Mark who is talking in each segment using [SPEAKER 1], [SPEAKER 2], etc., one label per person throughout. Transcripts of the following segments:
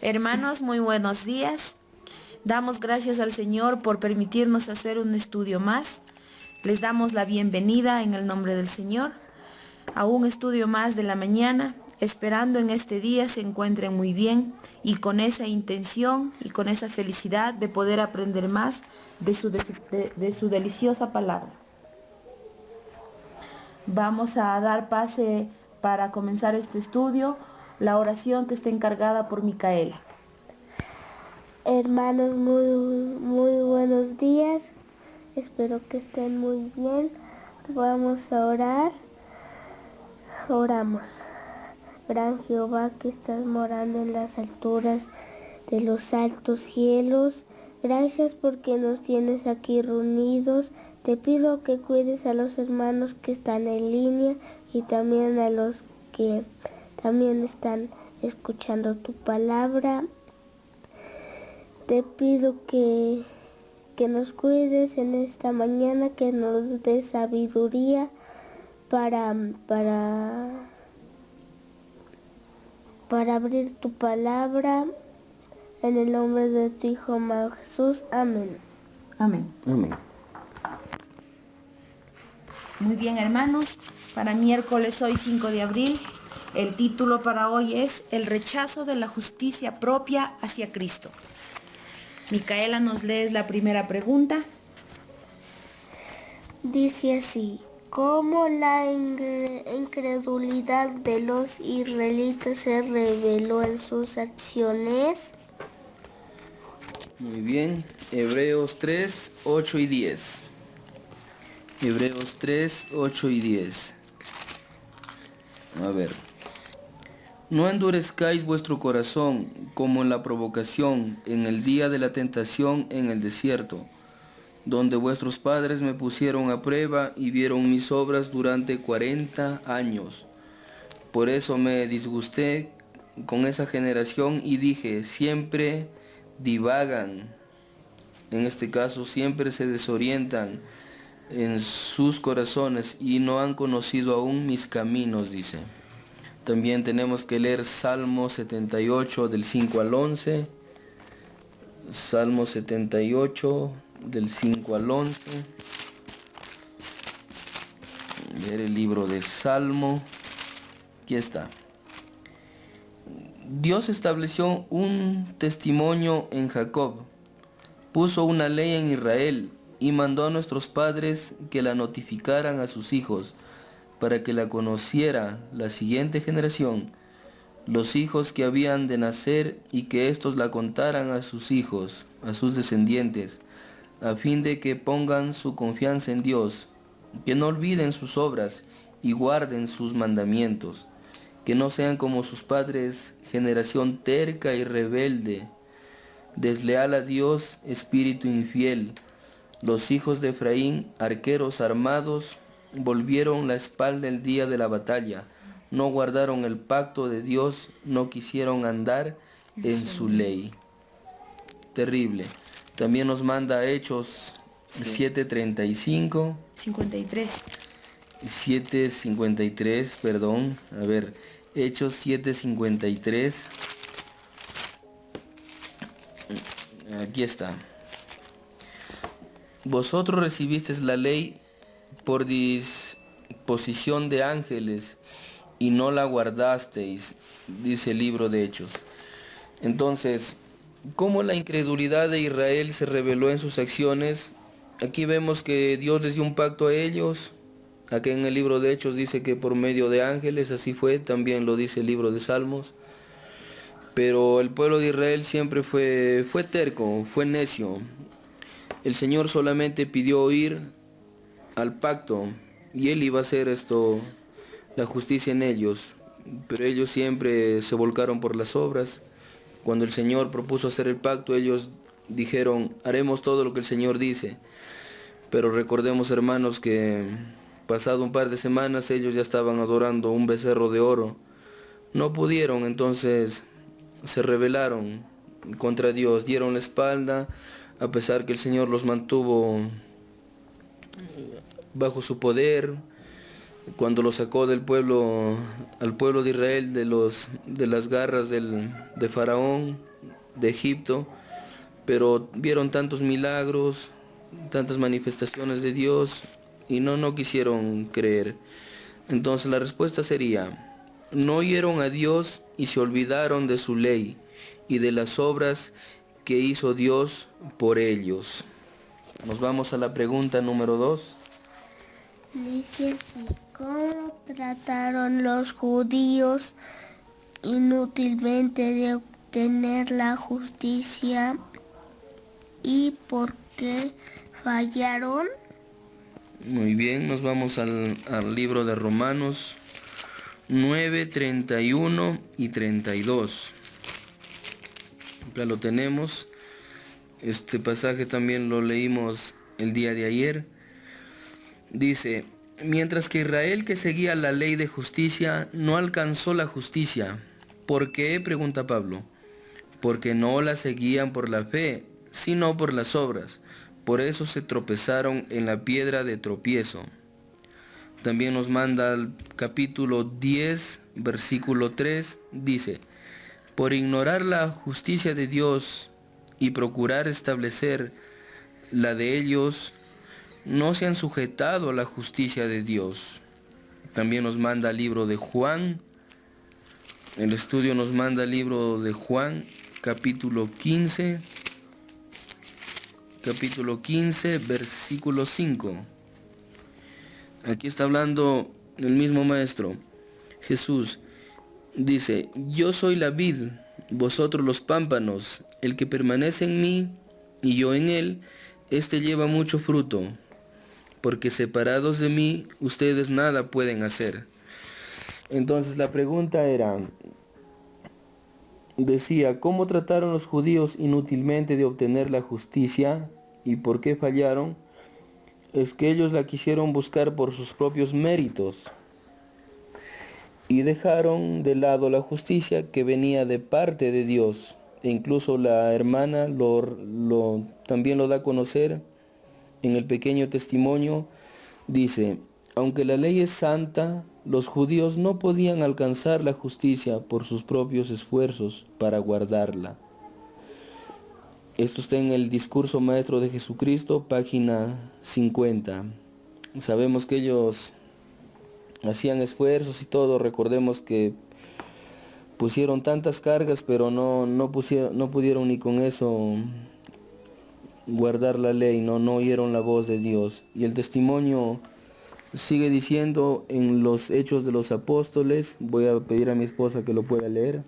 [SPEAKER 1] Hermanos, muy buenos días. Damos gracias al Señor por permitirnos hacer un estudio más. Les damos la bienvenida en el nombre del Señor a un estudio más de la mañana, esperando en este día se encuentren muy bien y con esa intención y con esa felicidad de poder aprender más de su deliciosa palabra. Vamos a dar pase para comenzar este estudio, la oración que está encargada por Micaela.
[SPEAKER 2] Hermanos, muy buenos días. Espero que estén muy bien. Vamos a orar. Oramos. Gran Jehová, que estás morando en las alturas de los altos cielos, gracias porque nos tienes aquí reunidos. Te pido que cuides a los hermanos que están en línea y también a los que también están escuchando tu palabra. Te pido que nos cuides en esta mañana, que nos des sabiduría para abrir tu palabra, en el nombre de tu Hijo amado Jesús. Amén.
[SPEAKER 1] Amén.
[SPEAKER 3] Amén.
[SPEAKER 1] Muy bien, hermanos, para miércoles hoy 5 de abril, el título para hoy es El rechazo de la justicia propia hacia Cristo. Micaela, nos lees la primera pregunta.
[SPEAKER 2] Dice así: ¿cómo la incredulidad de los israelitas se reveló en sus acciones?
[SPEAKER 3] Muy bien. Hebreos 3, 8 y 10. Hebreos 3, 8 y 10. A ver. No endurezcáis vuestro corazón como en la provocación, en el día de la tentación en el desierto, donde vuestros padres me pusieron a prueba y vieron mis obras durante 40 años. Por eso me disgusté con esa generación y dije, siempre divagan. En este caso, siempre se desorientan en sus corazones y no han conocido aún mis caminos, dice. También tenemos que leer Salmo 78 del 5 al 11. Salmo 78 del 5 al 11. Ver el libro de Salmo. Aquí está. Dios estableció un testimonio en Jacob, puso una ley en Israel y mandó a nuestros padres que la notificaran a sus hijos, para que la conociera la siguiente generación, los hijos que habían de nacer, y que éstos la contaran a sus hijos, a sus descendientes, a fin de que pongan su confianza en Dios, que no olviden sus obras y guarden sus mandamientos, que no sean como sus padres, generación terca y rebelde, desleal a Dios, espíritu infiel. Los hijos de Efraín, arqueros armados, volvieron la espalda el día de la batalla, no guardaron el pacto de Dios, no quisieron andar en su ley. Terrible. También nos manda Hechos 7:35.
[SPEAKER 1] 53.
[SPEAKER 3] 7:53, perdón. A ver, Hechos 7:53. Aquí está. Vosotros recibisteis la ley por disposición de ángeles y no la guardasteis, dice el libro de Hechos. Entonces, ¿cómo la incredulidad de Israel se reveló en sus acciones? Aquí vemos que Dios les dio un pacto a ellos. Aquí en el libro de Hechos dice que por medio de ángeles, así fue, también lo dice el libro de Salmos. Pero el pueblo de Israel siempre fue terco, fue necio. El Señor solamente pidió oír al pacto y Él iba a hacer la justicia en ellos. Pero ellos siempre se volcaron por las obras. Cuando el Señor propuso hacer el pacto, ellos dijeron, haremos todo lo que el Señor dice. Pero recordemos, hermanos, que pasado un par de semanas ellos ya estaban adorando un becerro de oro. No pudieron, entonces se rebelaron contra Dios, dieron la espalda, a pesar que el Señor los mantuvo bajo su poder. Cuando los sacó del pueblo, al pueblo de Israel de las garras de Faraón, de Egipto, pero vieron tantos milagros, tantas manifestaciones de Dios y no quisieron creer. Entonces la respuesta sería: no oyeron a Dios y se olvidaron de su ley y de las obras que hizo Dios por ellos. Nos vamos a la pregunta número 2.
[SPEAKER 2] Dice así: ¿cómo trataron los judíos inútilmente de obtener la justicia y por qué fallaron?
[SPEAKER 3] Muy bien, nos vamos al libro de Romanos 9, 31 y 32. Acá lo tenemos. Este pasaje también lo leímos el día de ayer. Dice: mientras que Israel, que seguía la ley de justicia, no alcanzó la justicia. ¿Por qué?, pregunta Pablo. Porque no la seguían por la fe, sino por las obras. Por eso se tropezaron en la piedra de tropiezo. También nos manda al capítulo 10, versículo 3, dice: por ignorar la justicia de Dios y procurar establecer la de ellos, no se han sujetado a la justicia de Dios. También nos manda el libro de Juan. El estudio nos manda el libro de Juan, capítulo 15, versículo 5. Aquí está hablando el mismo maestro, Jesús. Dice: yo soy la vid, vosotros los pámpanos. El que permanece en mí y yo en él, éste lleva mucho fruto, porque separados de mí, ustedes nada pueden hacer. Entonces la pregunta decía: ¿cómo trataron los judíos inútilmente de obtener la justicia y por qué fallaron? Es que ellos la quisieron buscar por sus propios méritos y dejaron de lado la justicia que venía de parte de Dios. E incluso la hermana también lo da a conocer en el pequeño testimonio. Dice: aunque la ley es santa, los judíos no podían alcanzar la justicia por sus propios esfuerzos para guardarla. Esto está en el Discurso Maestro de Jesucristo, página 50. Sabemos que ellos hacían esfuerzos y todo. Recordemos que pusieron tantas cargas, pero no pudieron ni con eso guardar la ley, no oyeron la voz de Dios. Y el testimonio sigue diciendo en los Hechos de los Apóstoles. Voy a pedir a mi esposa que lo pueda leer.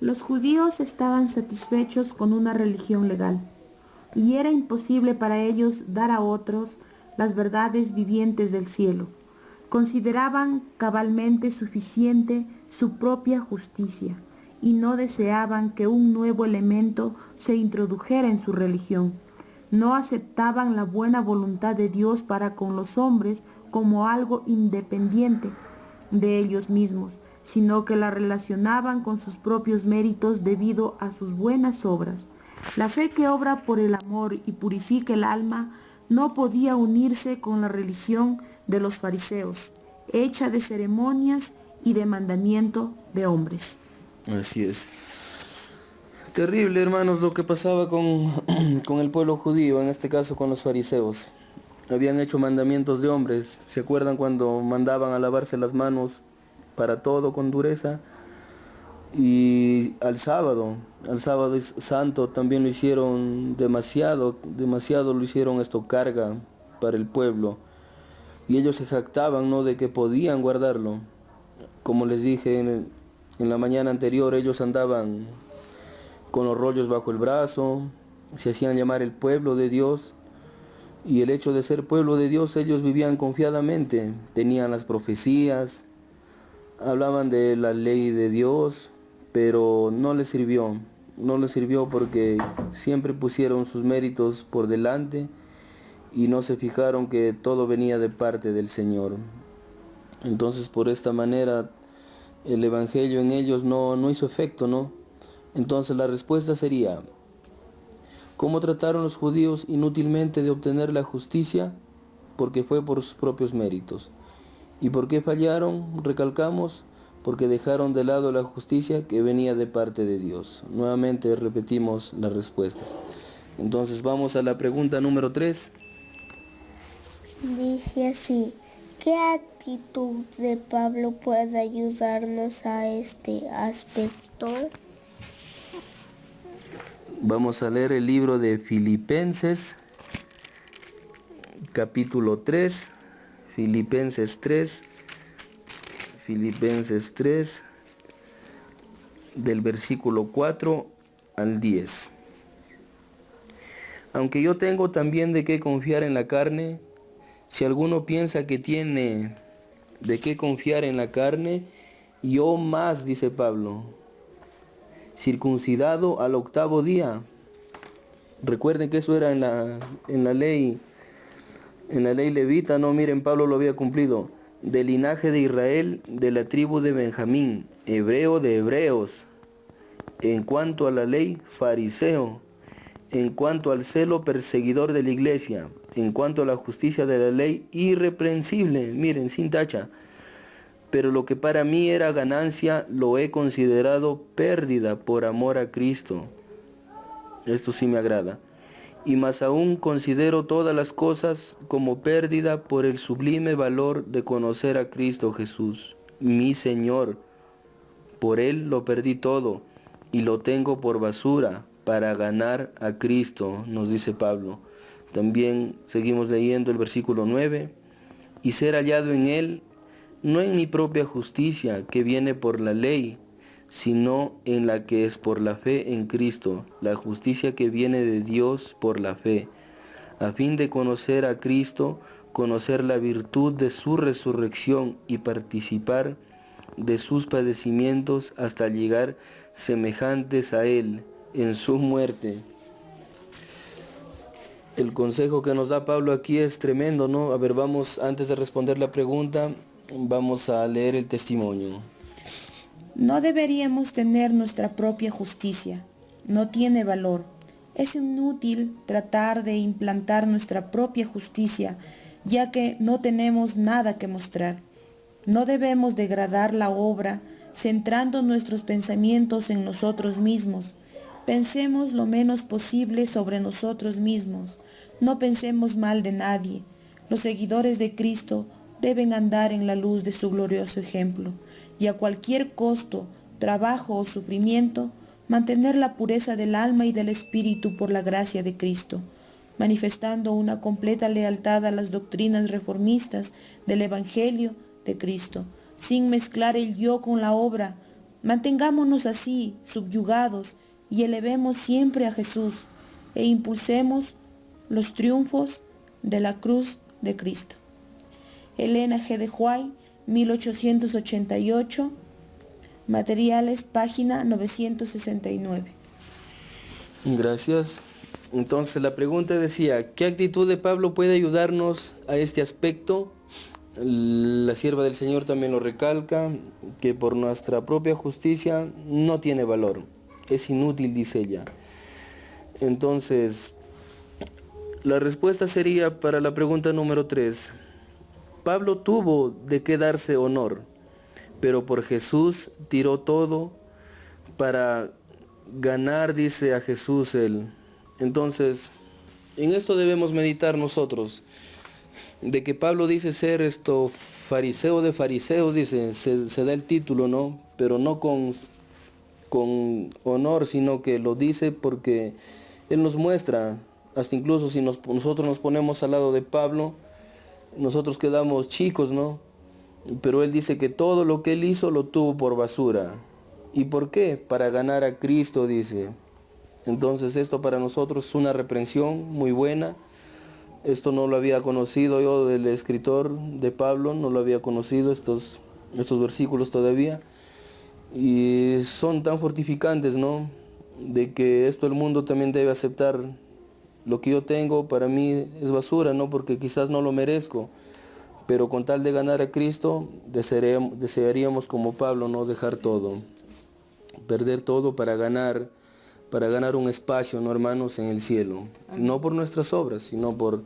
[SPEAKER 1] Los judíos estaban satisfechos con una religión legal, y era imposible para ellos dar a otros las verdades vivientes del cielo. Consideraban cabalmente suficiente su propia justicia, y no deseaban que un nuevo elemento se introdujera en su religión. No aceptaban la buena voluntad de Dios para con los hombres como algo independiente de ellos mismos, sino que la relacionaban con sus propios méritos debido a sus buenas obras. La fe que obra por el amor y purifica el alma no podía unirse con la religión de los fariseos, hecha de ceremonias y de mandamiento de hombres.
[SPEAKER 3] Así es. Terrible, hermanos, lo que pasaba con el pueblo judío, en este caso con los fariseos. Habían hecho mandamientos de hombres. ¿Se acuerdan cuando mandaban a lavarse las manos para todo con dureza? Y al sábado santo también lo hicieron demasiado lo hicieron esto carga para el pueblo. Y ellos se jactaban, ¿no?, de que podían guardarlo. Como les dije en la mañana anterior, ellos andaban con los rollos bajo el brazo, se hacían llamar el pueblo de Dios. Y el hecho de ser pueblo de Dios, ellos vivían confiadamente, tenían las profecías, hablaban de la ley de Dios, pero no les sirvió porque siempre pusieron sus méritos por delante y no se fijaron que todo venía de parte del Señor. Entonces, por esta manera, el evangelio en ellos no hizo efecto, ¿no? Entonces la respuesta sería: ¿cómo trataron los judíos inútilmente de obtener la justicia? Porque fue por sus propios méritos. ¿Y por qué fallaron? Recalcamos, porque dejaron de lado la justicia que venía de parte de Dios. Nuevamente repetimos las respuestas. Entonces vamos a la pregunta número 3.
[SPEAKER 2] Dice así, ¿qué actitud de Pablo puede ayudarnos a este aspecto?
[SPEAKER 3] Vamos a leer el libro de Filipenses, capítulo 3, Filipenses 3, del versículo 4 al 10. Aunque yo tengo también de qué confiar en la carne, si alguno piensa que tiene de qué confiar en la carne, yo más, dice Pablo, circuncidado al 8º día. Recuerden que eso era en la ley levita, no, miren, Pablo lo había cumplido. Del linaje de Israel, de la tribu de Benjamín, hebreo de hebreos. En cuanto a la ley, fariseo. En cuanto al celo, perseguidor de la iglesia. En cuanto a la justicia de la ley, irreprensible, miren, sin tacha. Pero lo que para mí era ganancia, lo he considerado pérdida por amor a Cristo. Esto sí me agrada. Y más aún considero todas las cosas como pérdida por el sublime valor de conocer a Cristo Jesús, mi Señor. Por Él lo perdí todo y lo tengo por basura para ganar a Cristo, nos dice Pablo. También seguimos leyendo el versículo 9. Y ser hallado en Él, no en mi propia justicia que viene por la ley, sino en la que es por la fe en Cristo, la justicia que viene de Dios por la fe, a fin de conocer a Cristo, conocer la virtud de su resurrección y participar de sus padecimientos hasta llegar semejantes a Él en su muerte. El consejo que nos da Pablo aquí es tremendo, ¿no? A ver, vamos, antes de responder la pregunta, vamos a leer el testimonio.
[SPEAKER 1] No deberíamos tener nuestra propia justicia. No tiene valor. Es inútil tratar de implantar nuestra propia justicia, ya que no tenemos nada que mostrar. No debemos degradar la obra centrando nuestros pensamientos en nosotros mismos. Pensemos lo menos posible sobre nosotros mismos. No pensemos mal de nadie. Los seguidores de Cristo deben andar en la luz de su glorioso ejemplo y a cualquier costo, trabajo o sufrimiento, mantener la pureza del alma y del espíritu por la gracia de Cristo, manifestando una completa lealtad a las doctrinas reformistas del Evangelio de Cristo, sin mezclar el yo con la obra. Mantengámonos así, subyugados, y elevemos siempre a Jesús, e impulsemos los triunfos de la cruz de Cristo. Elena G. de White, 1888, materiales, página 969.
[SPEAKER 3] Gracias. Entonces la pregunta decía, ¿qué actitud de Pablo puede ayudarnos a este aspecto? La sierva del Señor también lo recalca, que por nuestra propia justicia no tiene valor, es inútil, dice ella. Entonces, la respuesta sería para la pregunta número 3. Pablo tuvo de qué darse honor, pero por Jesús tiró todo para ganar, dice, a Jesús él. Entonces, en esto debemos meditar nosotros, de que Pablo dice ser fariseo de fariseos, dice, se da el título, ¿no? Pero no con honor, sino que lo dice porque él nos muestra, hasta incluso si nosotros nos ponemos al lado de Pablo, nosotros quedamos chicos, ¿no? Pero él dice que todo lo que él hizo lo tuvo por basura. ¿Y por qué? Para ganar a Cristo, dice. Entonces esto para nosotros es una reprensión muy buena. Esto no lo había conocido yo del escritor de Pablo, no lo había conocido estos versículos todavía. Y son tan fortificantes, ¿no? De que esto el mundo también debe aceptar. Lo que yo tengo para mí es basura, ¿no? Porque quizás no lo merezco. Pero con tal de ganar a Cristo, desearíamos como Pablo, ¿no? Dejar todo. Perder todo para ganar un espacio, ¿no, hermanos? En el cielo. No por nuestras obras, sino por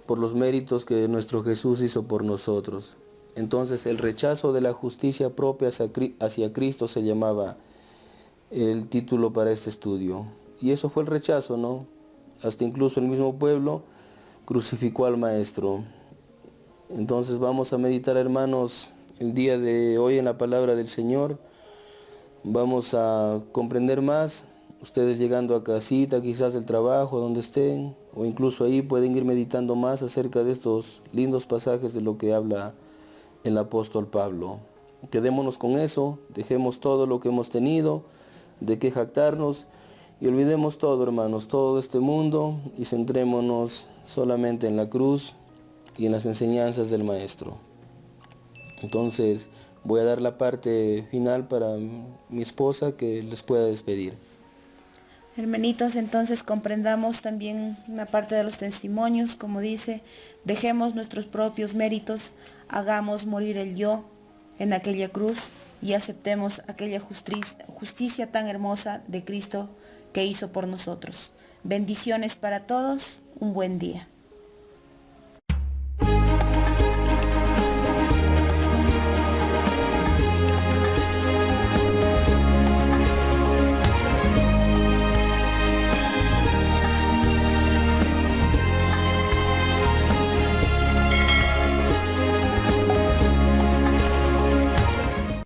[SPEAKER 3] los méritos que nuestro Jesús hizo por nosotros. Entonces el rechazo de la justicia propia hacia Cristo se llamaba el título para este estudio. Y eso fue el rechazo, ¿no? Hasta incluso el mismo pueblo crucificó al Maestro. Entonces vamos a meditar, hermanos, el día de hoy en la palabra del Señor. Vamos a comprender más. Ustedes llegando a casita, quizás del trabajo, donde estén, o incluso ahí pueden ir meditando más acerca de estos lindos pasajes de lo que habla el apóstol Pablo. Quedémonos con eso, dejemos todo lo que hemos tenido, de qué jactarnos, y olvidemos todo, hermanos, todo este mundo, y centrémonos solamente en la cruz y en las enseñanzas del Maestro. Entonces voy a dar la parte final para mi esposa, que les pueda despedir.
[SPEAKER 1] Hermanitos, entonces comprendamos también una parte de los testimonios, como dice, dejemos nuestros propios méritos, hagamos morir el yo en aquella cruz y aceptemos aquella justicia tan hermosa de Cristo que hizo por nosotros. Bendiciones para todos, un buen día.